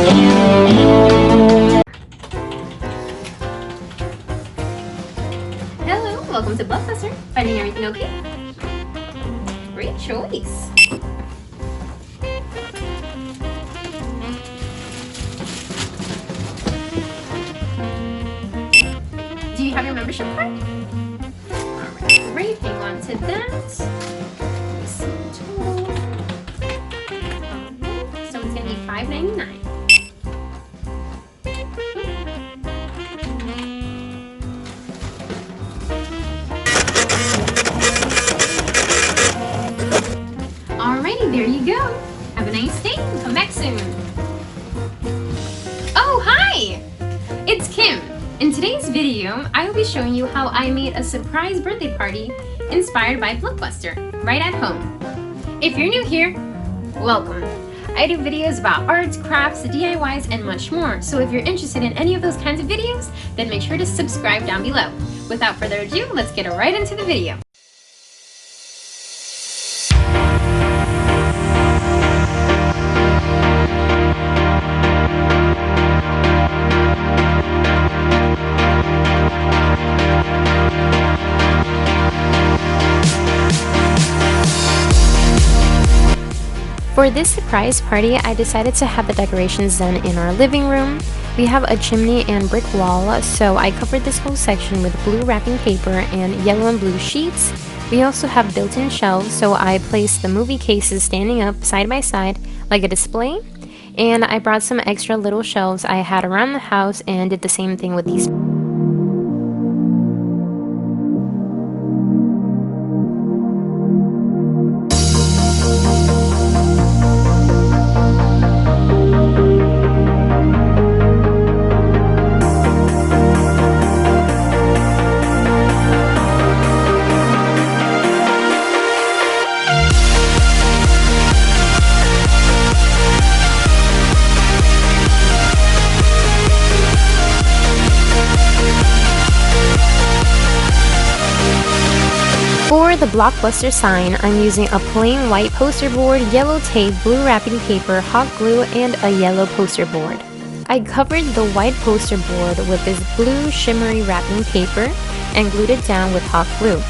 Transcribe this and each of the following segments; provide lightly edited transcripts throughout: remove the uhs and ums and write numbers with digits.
Hello, welcome to Blockbuster. Finding everything okay? Great choice. Do you have your membership card? Alright, great. Hang on to that. Let me see the total. Alright, so it's going to be $5.99. Alrighty, there you go. Have a nice day. Come back soon. Oh, hi! It's Kim. In today's video, I will be showing you how I made a surprise birthday party inspired by Blockbuster, right at home. If you're new here, welcome. I do videos about arts, crafts, DIYs, and much more, so if you're interested in any of those kinds of videos, then make sure to subscribe down below. Without further ado, let's get right into the video. For this surprise party, I decided to have the decorations done in our living room. We have a chimney and brick wall, so I covered this whole section with blue wrapping paper and yellow and blue sheets. We also have built-in shelves, so I placed the movie cases standing up side by side like a display. And I brought some extra little shelves I had around the house and did the same thing with these. For the Blockbuster sign, I'm using a plain white poster board, yellow tape, blue wrapping paper, hot glue, and a yellow poster board. I covered the white poster board with this blue shimmery wrapping paper and glued it down with hot glue.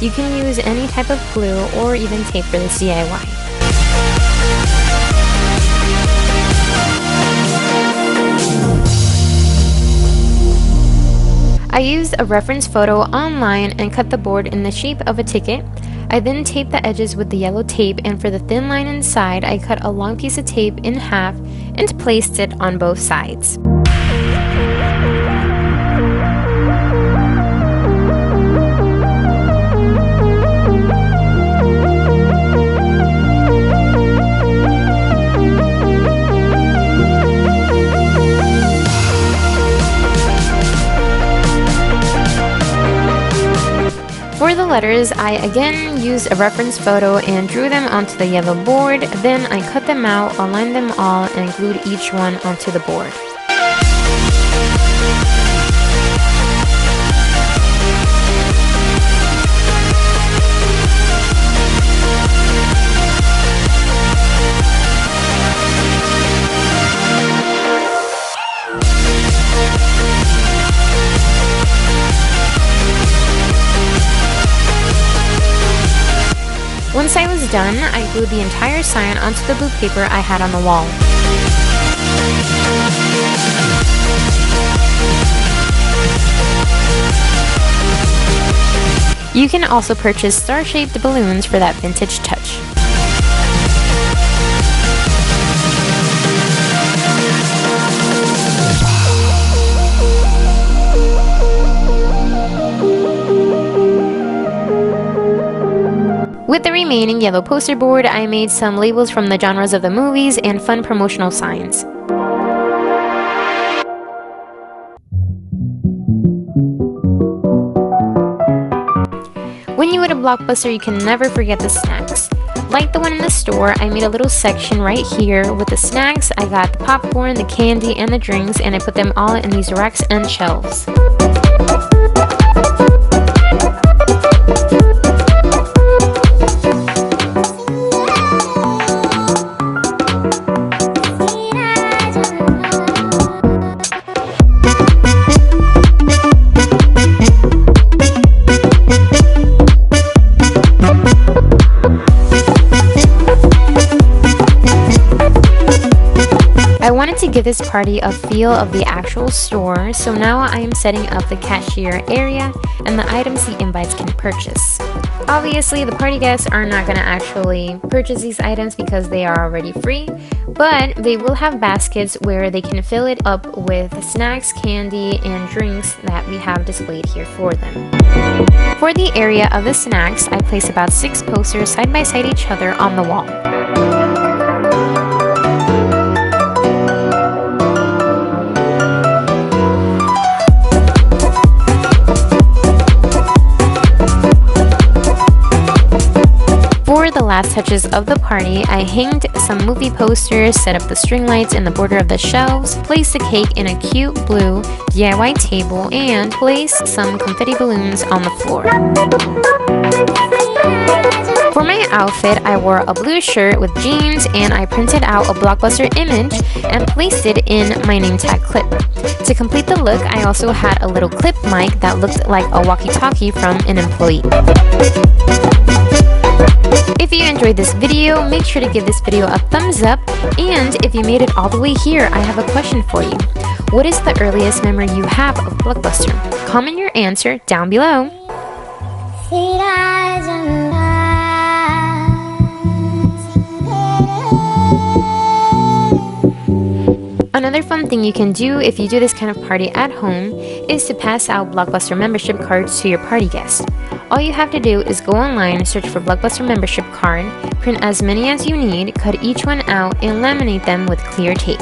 You can use any type of glue or even tape for this DIY. I used a reference photo online and cut the board in the shape of a ticket. I then taped the edges with the yellow tape, and for the thin line inside, I cut a long piece of tape in half and placed it on both sides. For the letters, I again used a reference photo and drew them onto the yellow board. Then I cut them out, aligned them all, and glued each one onto the board. Once I was done, I glued the entire sign onto the blue paper I had on the wall. You can also purchase star-shaped balloons for that vintage touch. With the remaining yellow poster board, I made some labels from the genres of the movies and fun promotional signs. When you go to Blockbuster, you can never forget the snacks. Like the one in the store, I made a little section right here with the snacks. I got the popcorn, the candy, and the drinks, and I put them all in these racks and shelves. to give this party a feel of the actual store, so now I am setting up the cashier area and the items the invites can purchase. Obviously, the party guests are not going to actually purchase these items because they are already free, but they will have baskets where they can fill it up with snacks, candy, and drinks that we have displayed here for them. For the area of the snacks, I place about 6 posters side by side each other on the wall. For the last touches of the party, I hanged some movie posters, set up the string lights in the border of the shelves, placed the cake in a cute blue DIY table, and placed some confetti balloons on the floor. For my outfit, I wore a blue shirt with jeans and I printed out a Blockbuster image and placed it in my name tag clip. To complete the look, I also had a little clip mic that looked like a walkie-talkie from an employee. If you enjoyed this video, make sure to give this video a thumbs up, and if you made it all the way here, I have a question for you. What is the earliest memory you have of Blockbuster? Comment your answer down below. Another fun thing you can do if you do this kind of party at home is to pass out Blockbuster membership cards to your party guests. All you have to do is go online, search for Blockbuster membership card, print as many as you need, cut each one out, and laminate them with clear tape.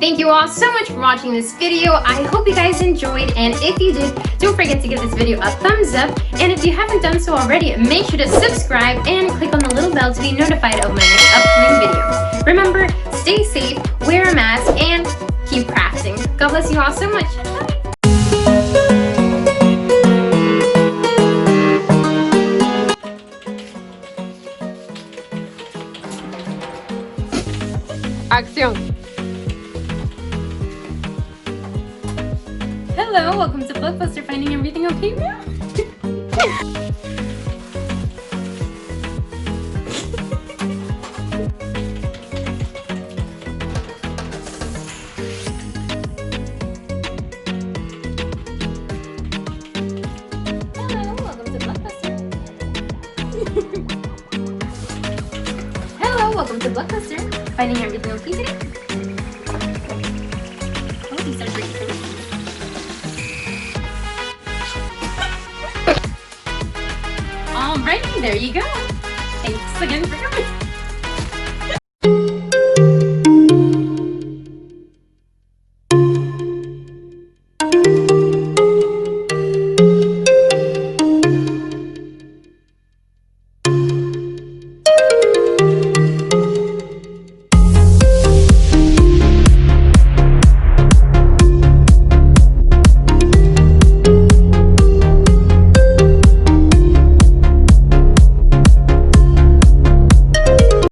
Thank you all so much for watching this video. I hope you guys enjoyed, and if you did, don't forget to give this video a thumbs up, and if you haven't done so already, make sure to subscribe and click on the little bell to be notified of my next upcoming video. Remember, stay safe, wear a mask, and keep crafting. God bless you all so much. Bye. Acción. Hello, welcome to Blockbuster. Finding everything okay now? Hello, welcome to Blockbuster. Hello, welcome to Blockbuster. Finding everything okay today? Oh, these are great. Alrighty, there you go. Thanks again for coming.